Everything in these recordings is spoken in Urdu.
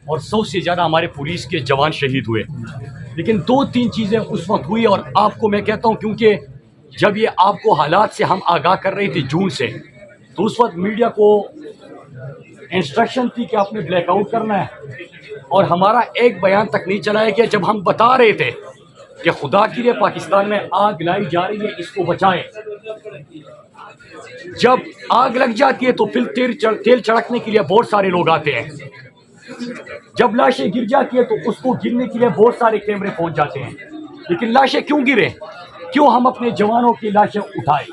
اور 100 سے زیادہ ہمارے پولیس کے جوان شہید ہوئے. لیکن 2-3 چیزیں اس وقت ہوئی, اور آپ کو میں کہتا ہوں کیونکہ جب یہ آپ کو حالات سے ہم آگاہ کر رہے تھے جون سے, تو اس وقت میڈیا کو انسٹرکشن تھی کہ آپ نے بلیک آؤٹ کرنا ہے, اور ہمارا ایک بیان تک نہیں چلایا گیا جب ہم بتا رہے تھے کہ خدا کے لیے پاکستان میں آگ لائی جا رہی ہے, اس کو بچائیں. جب آگ لگ جاتی ہے تو پھر تیل چھڑکنے کے لیے بہت سارے لوگ آتے ہیں. جب لاشیں گر جاتی ہے تو اس کو گرنے کے لیے بہت سارے کیمرے پہنچ جاتے ہیں. لیکن لاشیں کیوں گریں, کیوں ہم اپنے جوانوں کی لاشیں اٹھائیں؟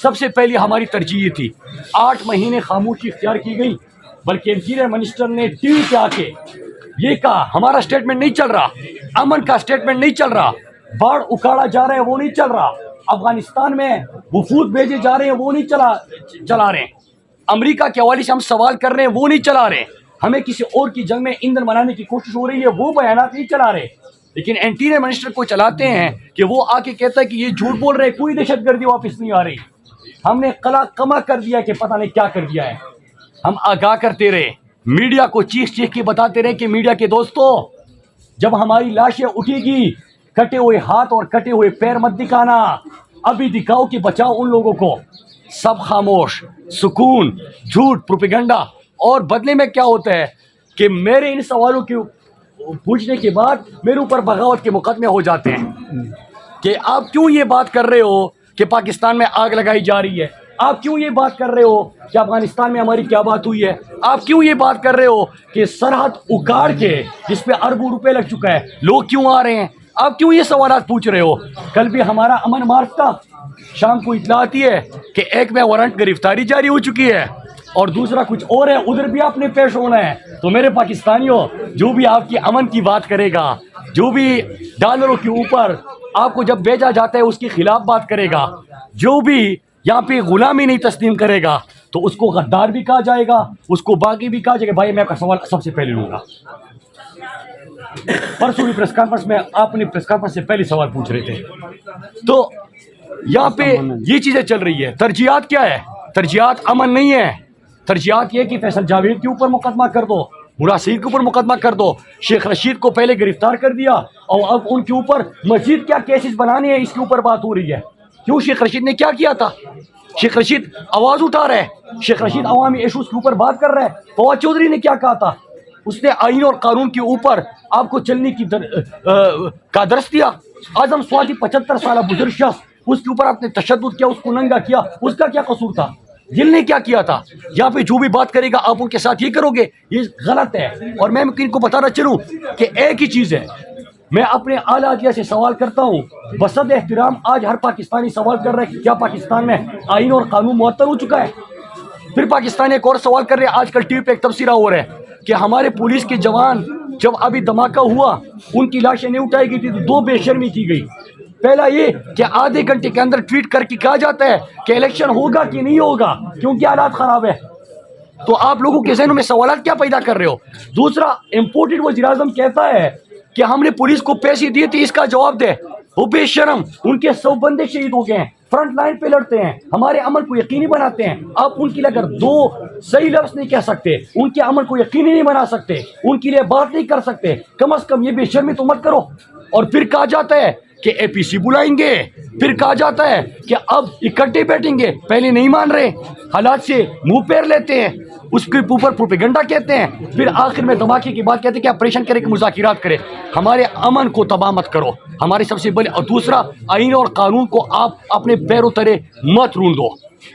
سب سے پہلی ہماری ترجیح یہ تھی. 8 مہینے خاموشی اختیار کی گئی, بلکہ انٹیریئر منسٹر نے ٹی وی پہ آ کے یہ کہا ہمارا اسٹیٹمنٹ نہیں چل رہا, امن کا اسٹیٹمنٹ نہیں چل رہا, باڑھ اکاڑا جا رہا ہے وہ نہیں چل رہا, افغانستان میں وفود بھیجے جا رہے ہیں وہ نہیں چلا رہے ہیں, امریکہ کے حوالے سے ہم سوال کر رہے ہیں وہ نہیں چلا رہے, ہمیں کسی اور کی جنگ میں ایندھن بنانے کی کوشش ہو رہی ہے وہ بیانات نہیں چلا رہے. لیکن انٹیریئر منسٹر کو چلاتے ہیں کہ وہ آ کے کہتا ہے کہ یہ جھوٹ بول رہے, کوئی دہشت گردی واپس نہیں آ رہی. ہم نے قلع کما کر دیا کہ پتہ نہیں کیا کر دیا ہے. ہم آگاہ کرتے رہے, میڈیا کو چیخ کے بتاتے رہے کہ میڈیا کے دوستو, جب ہماری لاشیں اٹھے گی کٹے ہوئے ہاتھ اور کٹے ہوئے پیر مت دکھانا, ابھی دکھاؤ کہ بچاؤ ان لوگوں کو. سب خاموش, سکون, جھوٹ, پروپیگنڈا. اور بدلے میں کیا ہوتا ہے کہ میرے ان سوالوں کے پوچھنے کے بعد میرے اوپر بغاوت کے مقدمے ہو جاتے ہیں کہ آپ کیوں یہ بات کر رہے ہو کہ پاکستان میں آگ لگائی جا رہی ہے, آپ کیوں یہ بات کر رہے ہو کہ افغانستان میں ہماری کیا بات ہوئی ہے, آپ کیوں یہ بات کر رہے ہو کہ سرحد اکاڑ کے جس پہ اربوں روپے لگ چکا ہے لوگ کیوں آ رہے ہیں, آپ کیوں یہ سوالات پوچھ رہے ہو. کل بھی ہمارا امن مارچ تھا, شام کو اطلاع آتی ہے کہ ایک میں وارنٹ گرفتاری جاری ہو چکی ہے اور دوسرا کچھ اور ہے, ادھر بھی آپ نے پیش ہونا ہے. تو میرے پاکستانیوں, جو بھی آپ کی امن کی بات کرے گا, جو بھی ڈالروں کے اوپر آپ کو جب بھیجا جاتا ہے اس کے خلاف بات کرے گا, جو بھی یہاں پہ غلامی نہیں تسلیم کرے گا, تو اس کو غدار بھی کہا جائے گا, اس کو باغی بھی کہا جائے گا. بھائی میں آپ کا سوال سب سے پہلے لوں گا. پرسوں بھی پریس کانفرنس میں آپ نے پریس کانفرنس سے پہلے سوال پوچھ رہے تھے, تو یہاں پہ یہ چیزیں چل رہی ہے. ترجیحات کیا ہے؟ ترجیحات امن نہیں ہے. ترجیحات یہ کہ فیصل جاوید کے اوپر مقدمہ کر دو, ملا سیر کے اوپر مقدمہ کر دو, شیخ رشید کو پہلے گرفتار کر دیا اور اب ان کے اوپر مزید کیا کیسز بنانے ہیں اس کے اوپر بات ہو رہی ہے. کیوں؟ شیخ رشید نے کیا کیا تھا؟ شیخ رشید آواز اٹھا رہا ہے, شیخ رشید عوامی ایشوز کے اوپر بات کر رہا ہے. فواد چودھری نے کیا کہا تھا؟ اس نے آئین اور قانون کے اوپر آپ کو چلنے کی کا درس دیا. اعظم سوادی 75 سالہ بزرگ شخص, اس کے اوپر آپ نے تشدد کیا, اس کو ننگا کیا, اس کا کیا قصور تھا؟ دل نے کیا کیا تھا؟ یہاں پہ جو بھی بات کرے گا آپ ان کے ساتھ یہ کرو گے, یہ غلط ہے. اور میں ان کو بتانا چلوں کہ ایک ہی چیز ہے, میں اپنے اعلیٰ عدلیہ سے سوال کرتا ہوں, بصد احترام آج ہر پاکستانی سوال کر رہا ہے کہ کیا پاکستان میں آئین اور قانون معطل ہو چکا ہے؟ پھر پاکستانی ایک اور سوال کر رہے ہیں, آج کل ٹی وی پہ ایک تبصرہ ہو رہا ہے کہ ہمارے پولیس کے جوان جب ابھی دھماکہ ہوا ان کی لاشیں نہیں اٹھائی گئی تھی تو 2 بے شرمی کی گئی. پہلا یہ کہ آدھے گھنٹے کے اندر ٹویٹ کر کے کہا جاتا ہے کہ الیکشن ہوگا کہ نہیں ہوگا کیونکہ حالات خراب ہے. تو آپ لوگوں کے ذہنوں میں سوالات کیا پیدا کر رہے ہو؟ دوسرا, امپورٹڈ وزیر اعظم کہتا ہے کہ ہم نے پولیس کو پیسے دیے تھے, اس کا جواب دے. وہ بے شرم, ان کے 100 بندے شہید ہو گئے ہیں, فرنٹ لائن پہ لڑتے ہیں, ہمارے عمل کو یقینی بناتے ہیں. آپ ان کے لیے اگر 2 صحیح لفظ نہیں کہہ سکتے, ان کے عمل کو یقینی نہیں بنا سکتے, ان کے لیے بات نہیں کر سکتے, کم از کم یہ بے شرمی تو مت کرو. اور پھر کہا جاتا ہے کہ اے پی سی بلائیں گے, پھر کہا جاتا ہے کہ اب اکٹھے بیٹھیں گے. پہلے نہیں مان رہے, حالات سے منہ پیر لیتے ہیں, اس کے اوپر پروپیگنڈا کہتے ہیں, پھر آخر میں دھماکے کی بات کہتے ہیں کہ آپریشن کرے کہ مذاکرات کرے. ہمارے امن کو تباہ مت کرو, ہماری سب سے بڑی. اور دوسرا, آئین اور قانون کو آپ اپنے پیروں تلے مت رون دو.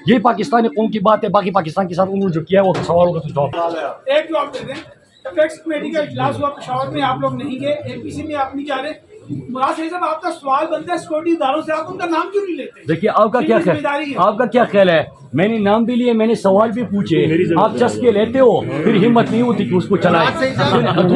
یہ پاکستانی قوم کی بات ہے. باقی پاکستان کے ساتھ انہوں نے جو کیا ہے وہ سوالوں کا جواب. ایک جواب دے دیں. ایپیکس کمیٹی کا اجلاس ہوا پشاور میں, آپ لوگ نہیں گئے, اے پی سی میں آپ نہیں جا رہے. مراد صاحب صاحب, آپ کا سوال بنتا ہے سیکورٹی اداروں سے, آپ ان کا نام کیوں نہیں لیتے؟ دیکھیے آپ کا کیا خیال ہے, میں نے نام بھی لیے, میں نے سوال بھی پوچھے, آپ چسکے لیتے ہو, پھر ہمت نہیں ہوتی کہ اس کو چلائیں.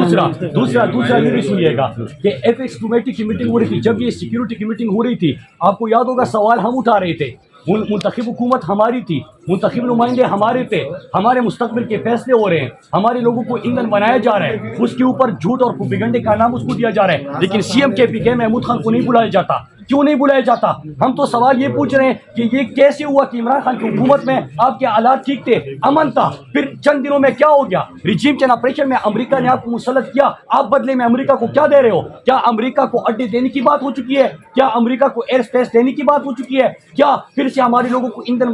دوسرا یہ بھی سنیے گا کہ ایپیکس کمیٹی کی میٹنگ ہو رہی تھی, جب یہ سیکیورٹی کی میٹنگ ہو رہی تھی, آپ کو یاد ہوگا سوال ہم اٹھا رہے تھے, منتخب حکومت ہماری تھی, منتخب نمائندے ہمارے تھے, ہمارے مستقبل کے فیصلے ہو رہے ہیں, ہمارے لوگوں کو ایندھن بنایا جا رہا ہے, اس کے اوپر جھوٹ اور پروپیگنڈے کا نام اس کو دیا جا رہا ہے. لیکن سی ایم کے پی کے محمود خان کو نہیں بلایا جاتا. کیوں نہیں بلایا جاتا؟ ہم تو سوال یہ پوچھ رہے ہیں کہ یہ کیسے ہوا کہ عمران خان کی حکومت میں آپ کے حالات ٹھیک تھے، امن تھا، پھر چند دنوں میں کیا ہو گیا؟ ریجیم چین آپریشن میں امریکہ نے آپ کو مسلط کیا، آپ بدلے میں امریکہ کو کیا دے رہے ہو؟ کیا امریکہ کو اڈے دینے کی بات ہو چکی ہے؟ کیا امریکہ کو ایئر اسپیس دینے کی بات ہو چکی ہے؟ کیا پھر سے ہمارے لوگوں کو ایندھن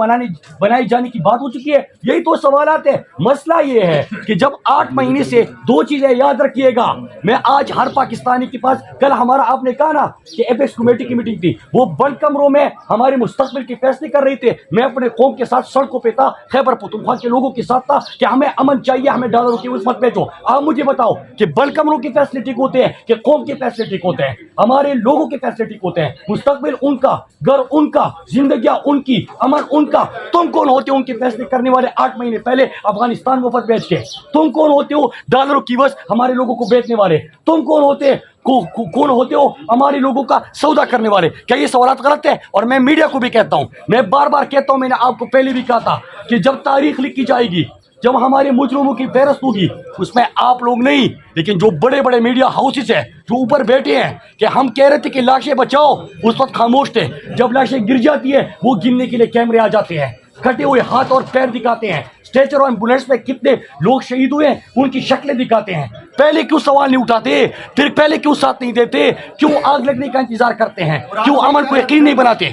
بنائے جانے کی بات ہو چکی ہے؟ یہی تو سوالات ہے۔ مسئلہ یہ ہے کہ جب 8 مہینے سے 2 چیزیں یاد رکھیے گا، میں آج ہر پاکستانی کے پاس، کل ہمارا آپ نے کہا نا کہ ایپیکس کمیٹی کی میٹنگ تھی، وہ بند کمروں میں ہمارے مستقبل کے فیصلے کر رہے تھے، میں اپنے قوم کے ساتھ سڑکوں پہ تھا، خیبر پختونخوا کے لوگوں کے ساتھ تھا کہ ہمیں امن چاہیے، ہمیں ڈالروں کی عظمت بھیجو۔ آپ مجھے بتاؤ کہ بند کمروں کے فیصلے ٹھیک ہوتے ہیں کہ قوم کے فیصلے ٹھیک ہوتے ہیں؟ ہمارے لوگوں کے فیصلے ٹھیک ہوتے ہیں؟ مستقبل ان کا، گھر ان کا، زندگیاں ان کی، امن ان کا۔ تم کون ہوتے ہو ان کے فیصلے کرنے والے 8 مہینے پہلے افغانستان مفت بیچ کے؟ تم کون ہوتے ہو ڈالروں کی وجہ ہمارے لوگوں کو بیچنے والے؟ تم کون ہوتے ہو ہمارے لوگوں کا سودا کرنے والے؟ کیا یہ سوالات غلط ہیں؟ اور میں میڈیا کو بھی کہتا ہوں، میں بار بار کہتا ہوں، میں نے آپ کو پہلے بھی کہا تھا کہ جب تاریخ لکھی جائے گی، جب ہمارے مجرموں کی فہرست ہوگی، اس میں آپ لوگ نہیں لیکن جو بڑے بڑے میڈیا ہاؤسز ہیں جو اوپر بیٹھے ہیں کہ ہم کہہ رہے تھے کہ لاشیں بچاؤ، اس وقت خاموش تھے۔ جب لاشیں گر جاتی ہیں وہ گننے کے لیے کیمرے آ جاتے ہیں، کٹے ہوئے ہاتھ اور پیر دکھاتے ہیں، اسٹریچر اور ایمبولینس میں کتنے لوگ شہید ہوئے ہیں ان کی شکلیں دکھاتے ہیں۔ پہلے کیوں سوال نہیں اٹھاتے؟ پھر پہلے کیوں ساتھ نہیں دیتے؟ کیوں آگ لگنے کا انتظار کرتے ہیں؟ کیوں امن کو یقین نہیں بناتے؟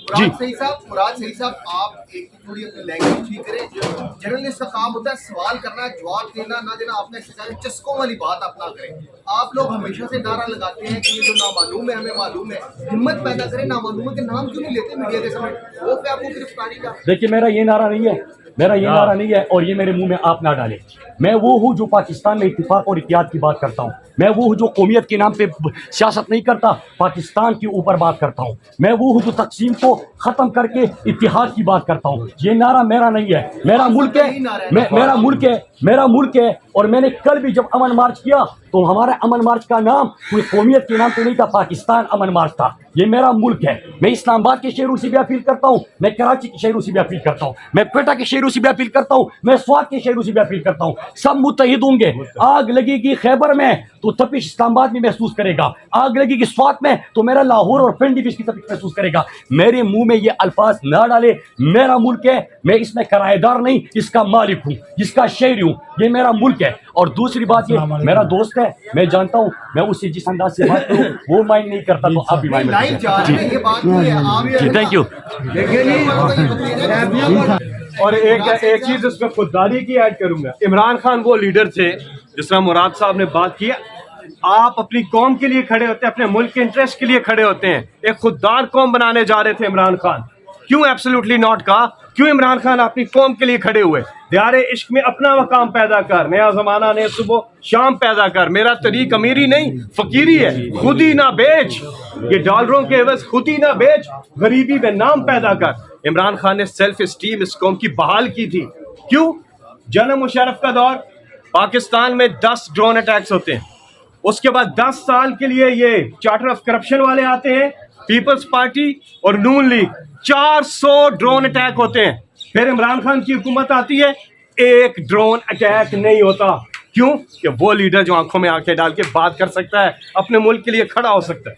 جی مراد صحیح صاحب، آپ ایک تھوڑی اپنی لینگویج ٹھیک کریں۔ جرنلسٹ کا کام ہوتا ہے سوال کرنا، جواب دینا نہ دینا، آپ نے چسکوں والی بات آپ نہ کریں۔ آپ لوگ ہمیشہ سے نعرہ لگاتے ہیں کہ یہ جو نامعلوم ہے ہمیں معلوم ہے، ہمت پیدا کریں، نامعلوم کے نام کیوں نہیں لیتے میڈیا کے سامنے؟ وہ پہ آپ کو گرفتاری کا؟ دیکھیے میرا یہ نعرہ نہیں ہے، میرا یہ نعرہ نہیں ہے، اور یہ میرے منہ میں آپ نہ ڈالیں۔ میں وہ ہوں جو پاکستان میں اتفاق اور اتحاد کی بات کرتا ہوں، میں وہ ہوں جو قومیت کے نام پہ سیاست نہیں کرتا، پاکستان کے اوپر بات کرتا ہوں، میں وہ ہوں جو تقسیم کو ختم کر کے اتحاد کی بات کرتا ہوں۔ یہ نعرہ میرا نہیں ہے، میرا ملک ہے، میرا ملک ہے۔ اور میں نے کل بھی جب امن مارچ کیا تو ہمارا امن مارچ کا نام کوئی قومیت کے نام پہ نہیں تھا، پاکستان امن مارچ تھا۔ یہ میرا ملک ہے، میں اسلام آباد کے شہروں سے بھی اپیل کرتا ہوں، میں کراچی کے شہروں سے بھی اپیل کرتا ہوں، میں کوئٹہ کے شہروں سے بھی اپیل کرتا ہوں، میں سوات کے شہروں سے بھی اپیل کرتا ہوں۔ سب متحد ہوں گے۔ آگ لگے گی خیبر میں تو تپش اسلام آباد میں محسوس کرے گا، آگ لگے گی سوات میں تو میرا لاہور اور پنڈی بھی اس کی تپش محسوس کرے گا۔ میرے منہ میں یہ الفاظ نہ ڈالے، میرا ملک ہے، میں اس میں کرایہ دار نہیں، اس کا مالک ہوں، اس کا شہری ہوں، یہ میرا ملک ہے۔ اور دوسری بات یہ میرا دوست ہے، میں جانتا ہوں میں اس سے جس انداز سے بات کروں وہ مائنڈ نہیں کرتا تو آپ بھی مائنڈ لائن جا رہے ہیں، یہ بات نہیں ہے آپ جی تھینک یو۔ اور ایک چیز اس میں خودداری کی ایڈ کروں گا، عمران خان وہ لیڈر تھے جس طرح مراد صاحب نے بات کی، آپ اپنی قوم کے لیے کھڑے ہوتے ہیں، اپنے ملک کے انٹرسٹ کے لیے کھڑے ہوتے ہیں۔ ایک خوددار قوم بنانے جا رہے تھے عمران خان، کیوں ایبسلیوٹلی ناٹ کہا؟ کیوں عمران خان اپنی قوم کے لیے کھڑے ہوئے؟ دیار عشق میں اپنا مقام پیدا کر، نیا زمانہ نئے صبح شام پیدا کر، میرا طریق امیری نہیں فقیری ہے، خود ہی نہ بیچ، یہ ڈالروں کے عوض خود ہی نہ بیچ، غریبی میں نام پیدا کر۔ عمران خان نے سیلف اسٹیم اس قوم کی بحال کی تھی۔ کیوں؟ جنرل مشرف کا دور، پاکستان میں 10 ڈرون اٹیکس ہوتے ہیں، اس کے بعد 10 سال کے لیے یہ چارٹر آف کرپشن والے آتے ہیں، پیپلز پارٹی اور نون لیگ، 400 ڈرون اٹیک ہوتے ہیں۔ پھر عمران خان کی حکومت آتی ہے، ایک ڈرون اٹیک نہیں ہوتا۔ کیوں؟ کہ وہ لیڈر جو آنکھوں میں آنکھیں ڈال کے بات کر سکتا ہے، اپنے ملک کے لیے کھڑا ہو سکتا ہے۔